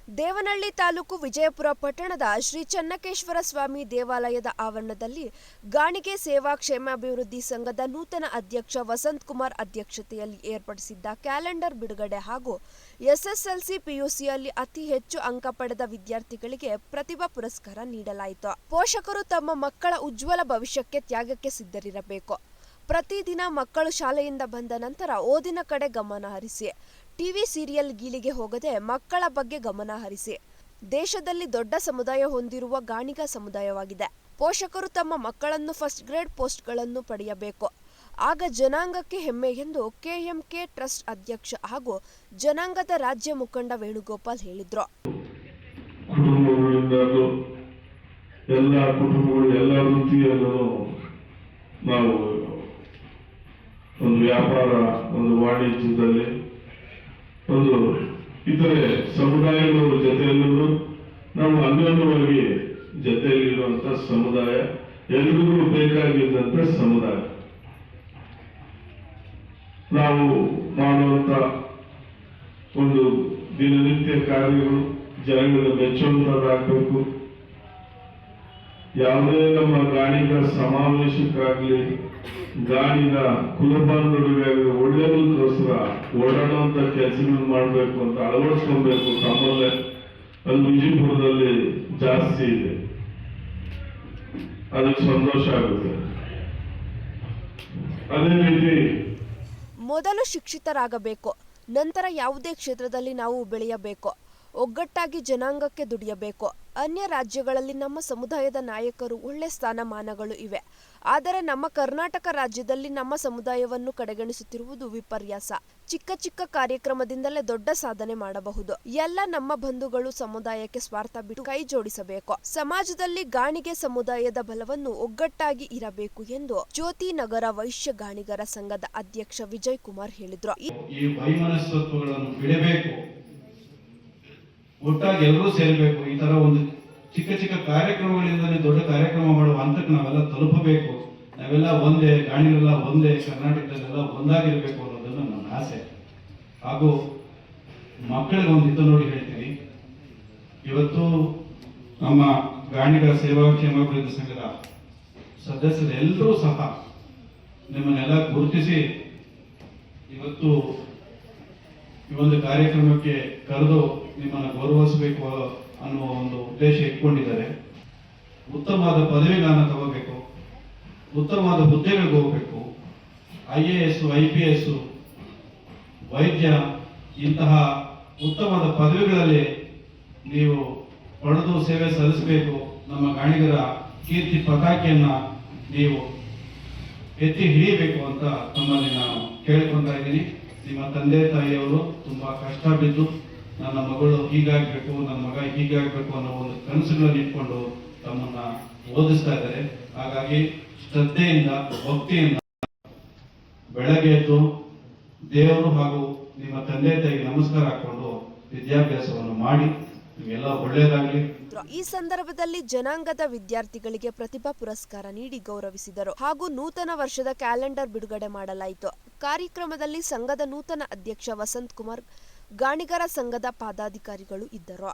ದೇವನಹಳ್ಳಿ ತಾಲೂಕು ವಿಜಯಪುರ ಪಟ್ಟಣದ ಶ್ರೀ ಚನ್ನಕೇಶ್ವರ ಸ್ವಾಮಿ ದೇವಾಲಯದ ಆವರಣದಲ್ಲಿ ಗಾಣಿಗೆ ಸೇವಾ ಕ್ಷೇಮಾಭಿವೃದ್ಧಿ ಸಂಘದ ನೂತನ ಅಧ್ಯಕ್ಷ ವಸಂತ್ ಕುಮಾರ್ ಅಧ್ಯಕ್ಷತೆಯಲ್ಲಿ ಏರ್ಪಡಿಸಿದ್ದ ಕ್ಯಾಲೆಂಡರ್ ಬಿಡುಗಡೆ ಹಾಗೂ ಎಸ್ಎಸ್ಎಲ್ಸಿ ಪಿಯುಸಿಯಲ್ಲಿ ಅತಿ ಹೆಚ್ಚು ಅಂಕ ಪಡೆದ ವಿದ್ಯಾರ್ಥಿಗಳಿಗೆ ಪ್ರತಿಭಾ ಪುರಸ್ಕಾರ ನೀಡಲಾಯಿತು. ಪೋಷಕರು ತಮ್ಮ ಮಕ್ಕಳ ಉಜ್ವಲ ಭವಿಷ್ಯಕ್ಕೆ ತ್ಯಾಗಕ್ಕೆ ಸಿದ್ಧರಿರಬೇಕು. ಪ್ರತಿದಿನ ಮಕ್ಕಳು ಶಾಲೆಯಿಂದ ಬಂದ ನಂತರ ಓದಿನ ಕಡೆ ಗಮನ ಹರಿಸಿ, ಟಿವಿ ಸೀರಿಯಲ್ ಗೀಳಿಗೆ ಹೋಗದೆ ಮಕ್ಕಳ ಬಗ್ಗೆ ಗಮನ ಹರಿಸಿ. ದೇಶದಲ್ಲಿ ದೊಡ್ಡ ಸಮುದಾಯ ಹೊಂದಿರುವ ಗಾಣಿಗ ಸಮುದಾಯವಾಗಿದೆ. ಪೋಷಕರು ತಮ್ಮ ಮಕ್ಕಳನ್ನು ಫಸ್ಟ್ ಗ್ರೇಡ್ ಪೋಸ್ಟ್ಗಳನ್ನು ಪಡೆಯಬೇಕು. ಆಗ ಜನಾಂಗಕ್ಕೆ ಹೆಮ್ಮೆ ಎಂದು ಕೆಎಂಕೆ ಟ್ರಸ್ಟ್ ಅಧ್ಯಕ್ಷ ಹಾಗೂ ಜನಾಂಗದ ರಾಜ್ಯ ಮುಖಂಡ ವೇಣುಗೋಪಾಲ್ ಹೇಳಿದರು. ನಾವು ಒಂದು ವ್ಯಾಪಾರ, ಒಂದು ವಾಣಿಜ್ಯದಲ್ಲಿ, ಒಂದು ಇತರೆ ಸಮುದಾಯಗಳ ಜೊತೆಯಲ್ಲೂ ನಾವು ಅನ್ಯೋನ್ಯವಾಗಿ ಜೊತೆಯಲ್ಲಿರುವಂತ ಸಮುದಾಯ, ಎಲ್ರಿಗೂ ಬೇಕಾಗಿದ್ದಂತ ಸಮುದಾಯ. ನಾವು ಮಾಡುವಂತ ಒಂದು ದಿನನಿತ್ಯ ಕಾರ್ಯಗಳು ಜನಗಳ ಮೆಚ್ಚುವಂತದ್ದಾಗಬೇಕು. ಯಾವುದೇ ನಮ್ಮ ಗಾಣಿಗ ಸಮಾವೇಶಕ್ಕಾಗಲಿ, ಗಾಣಿಗ ಕುಲಬಾಂಧವರಿಗಾಗಲಿ ಒಳ್ಳೆಯದಕ್ಕೋಸ್ಕರ ಓಡಾಡುವಂತ ಕೆಲಸಗಳು ಮಾಡಬೇಕು ಅಂತ ಅಳವಡಿಸ್ಕೊಬೇಕು. ತಮ್ಮಲ್ಲೇ ಅಲ್ಲಿ ವಿಜಯಪುರದಲ್ಲಿ ಜಾಸ್ತಿ ಇದೆ, ಅದಕ್ಕೆ ಸಂತೋಷ ಆಗುತ್ತೆ. ಅದೇ ರೀತಿ ಮೊದಲು ಶಿಕ್ಷಿತರಾಗಬೇಕು, ನಂತರ ಯಾವುದೇ ಕ್ಷೇತ್ರದಲ್ಲಿ ನಾವು ಬೆಳೆಯಬೇಕು. ಒಗ್ಗಟ್ಟಾಗಿ ಜನಾಂಗಕ್ಕೆ ದುಡಿಯಬೇಕು. ಅನ್ಯ ರಾಜ್ಯಗಳಲ್ಲಿ ನಮ್ಮ ಸಮುದಾಯದ ನಾಯಕರು ಒಳ್ಳೆ ಸ್ಥಾನಮಾನಗಳು ಇವೆ. ಆದರೆ ನಮ್ಮ ಕರ್ನಾಟಕ ರಾಜ್ಯದಲ್ಲಿ ನಮ್ಮ ಸಮುದಾಯವನ್ನು ಕಡೆಗಣಿಸುತ್ತಿರುವುದು ವಿಪರ್ಯಾಸ. ಚಿಕ್ಕ ಚಿಕ್ಕ ಕಾರ್ಯಕ್ರಮದಿಂದಲೇ ದೊಡ್ಡ ಸಾಧನೆ ಮಾಡಬಹುದು. ಎಲ್ಲ ನಮ್ಮ ಬಂಧುಗಳು ಸಮುದಾಯಕ್ಕೆ ಸ್ವಾರ್ಥ ಬಿಟ್ಟು ಕೈ ಜೋಡಿಸಬೇಕು. ಸಮಾಜದಲ್ಲಿ ಗಾಣಿಗೆ ಸಮುದಾಯದ ಬಲವನ್ನು ಒಗ್ಗಟ್ಟಾಗಿ ಇರಬೇಕು ಎಂದು ಜ್ಯೋತಿ ನಗರ ವೈಶ್ಯ ಗಾಣಿಗರ ಸಂಘದ ಅಧ್ಯಕ್ಷ ವಿಜಯ್ ಕುಮಾರ್ ಹೇಳಿದ್ರು. ಈ ವೈಮನಸ್ಯತ್ವಗಳನ್ನು ಬಿಡಬೇಕು, ಒಟ್ಟಾಗಿ ಎಲ್ಲರೂ ಸೇರಬೇಕು. ಈ ತರ ಒಂದು ಚಿಕ್ಕ ಚಿಕ್ಕ ಕಾರ್ಯಕ್ರಮಗಳಿಂದಲೇ ದೊಡ್ಡ ಕಾರ್ಯಕ್ರಮ ಮಾಡುವ ಹಂತಕ್ಕೆ ನಾವೆಲ್ಲ ತಲುಪಬೇಕು. ನಾವೆಲ್ಲ ಒಂದೇ, ಗಾಣಿಗರೆಲ್ಲ ಒಂದೇ, ಕರ್ನಾಟಕದಲ್ಲೆಲ್ಲ ಒಂದಾಗಿರ್ಬೇಕು ಅನ್ನೋದನ್ನು ನನ್ನ ಆಸೆ. ಹಾಗೂ ಮಕ್ಕಳಿಗೆ ಒಂದು ಹಿತ ನೋಡಿ ಹೇಳ್ತೀನಿ. ಇವತ್ತು ನಮ್ಮ ಗಾಣಿಗ ಸೇವಾ ಕ್ಷೇಮಾಭಿವೃದ್ಧಿ ಸಂಘದ ಸದಸ್ಯರು ಎಲ್ಲರೂ ಸಹ ನಿಮ್ಮನ್ನೆಲ್ಲ ಗುರುತಿಸಿ ಇವತ್ತು ಈ ಒಂದು ಕಾರ್ಯಕ್ರಮಕ್ಕೆ ಕರೆದು ನಿಮ್ಮನ್ನು ಗೌರವಿಸಬೇಕು ಅನ್ನುವ ಒಂದು ಉದ್ದೇಶ ಇಟ್ಕೊಂಡಿದ್ದಾರೆ. ಉತ್ತಮವಾದ ಪದವಿಗಳನ್ನು ತಗೋಬೇಕು, ಉತ್ತಮವಾದ ಹುದ್ದೆಗಳಿಗೆ ಹೋಗಬೇಕು. IAS, IPS, ವೈದ್ಯ ಇಂತಹ ಉತ್ತಮವಾದ ಪದವಿಗಳಲ್ಲಿ ನೀವು ಪಡೆದು ಸೇವೆ ಸಲ್ಲಿಸಬೇಕು. ನಮ್ಮ ಗಾಣಿಗರ ಕೀರ್ತಿ ಪತಾಕೆಯನ್ನ ನೀವು ಎತ್ತಿ ಹಿಡಿಯಬೇಕು ಅಂತ ತಮ್ಮಲ್ಲಿ ನಾನು ಕೇಳ್ಕೊತಾ ಇದ್ದೀನಿ. ನಿಮ್ಮ ತಂದೆ ತಾಯಿಯವರು ತುಂಬಾ ಕಷ್ಟ ಬಿದ್ದು ನನ್ನ ಮಗಳು ಹೀಗಾಗಬೇಕು, ನನ್ನ ಮಗ ಹೀಗಾಗಬೇಕು ಅನ್ನೋ ಒಂದು ಕನಸುಗಳನ್ನು ಇಟ್ಕೊಂಡು ತಮ್ಮನ್ನ ಓದಿಸ್ತಾ ಇದ್ದಾರೆ. ಹಾಗಾಗಿ ಶ್ರದ್ಧೆಯಿಂದ, ಭಕ್ತಿಯಿಂದ ಬೆಳಗ್ಗೆ ಎದ್ದು ದೇವರು ಹಾಗೂ ನಿಮ್ಮ ತಂದೆ ತಾಯಿಗೆ ನಮಸ್ಕಾರ ಹಾಕೊಂಡು ವಿದ್ಯಾಭ್ಯಾಸವನ್ನು ಮಾಡಿ ನಿಮಗೆಲ್ಲ ಒಳ್ಳೆಯದಾಗಲಿ. ಈ ಸಂದರ್ಭದಲ್ಲಿ ಜನಾಂಗದ ವಿದ್ಯಾರ್ಥಿಗಳಿಗೆ ಪ್ರತಿಭಾ ಪುರಸ್ಕಾರ ನೀಡಿ ಗೌರವಿಸಿದರು ಹಾಗೂ ನೂತನ ವರ್ಷದ ಕ್ಯಾಲೆಂಡರ್ ಬಿಡುಗಡೆ ಮಾಡಲಾಯಿತು. ಕಾರ್ಯಕ್ರಮದಲ್ಲಿ ಸಂಘದ ನೂತನ ಅಧ್ಯಕ್ಷ ವಸಂತ್ ಕುಮಾರ್, ಗಾಣಿಗರ ಸಂಘದ ಪದಾಧಿಕಾರಿಗಳು ಇದ್ದರು.